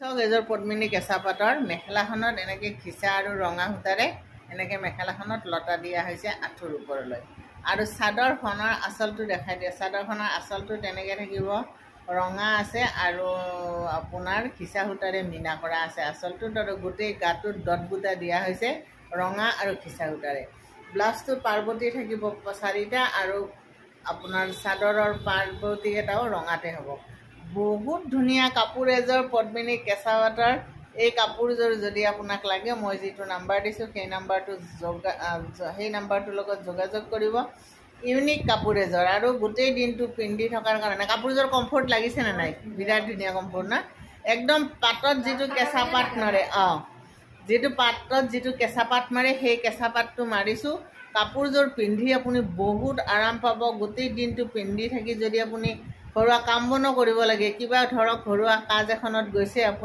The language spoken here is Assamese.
চাওক এযোৰ পদ্মিনী কেঁচা পাটৰ মেখেলাখনত এনেকৈ ঘিচা আৰু ৰঙা সূতাৰে এনেকৈ মেখেলাখনত লতা দিয়া হৈছে আঁঠুৰ ওপৰলৈ। আৰু চাদৰখনৰ আঁচলটো দেখাই দিয়ে। চাদৰখনৰ আঁচলটো তেনেকৈ থাকিব, ৰঙা আছে আৰু আপোনাৰ ঘিচা সূতাৰে মীনা কৰা আছে আঁচলটোত, আৰু গোটেই গাটোত ডট বুটা দিয়া হৈছে ৰঙা আৰু ঘিচা সূতাৰে। ব্লাউজটো পাৰ্বতী থাকিব 4টা আৰু আপোনাৰ চাদৰৰ পাৰ্বতীকেইটাও ৰঙাতে হ'ব। বহুত ধুনীয়া কাপোৰ এযোৰ পদ্মিনী কেঁচা পাটৰ। এই কাপোৰযোৰ যদি আপোনাক লাগে, মই যিটো নাম্বাৰ দিছোঁ সেই নাম্বাৰটোৰ লগত যোগাযোগ কৰিব। ইউনিক কাপোৰ এযোৰ আৰু গোটেই দিনটো পিন্ধি থকাৰ কাৰণে। কাপোৰযোৰ কমফৰ্ট লাগিছেনে নাই? বিৰাট ধুনীয়া কমফৰ্ট না? একদম পাটত যিটো কেঁচা পাট মাৰে, যিটো পাটত যিটো কেঁচা পাট মাৰে সেই কেঁচা পাটটো মাৰিছোঁ। কাপোৰযোৰ পিন্ধি আপুনি বহুত আৰাম পাব। গোটেই দিনটো পিন্ধি থাকি যদি আপুনি ঘৰুৱা কাম বনো কৰিব লাগে, কিবা ধৰক ঘৰুৱা কাজ এখনত গৈছে আপুনি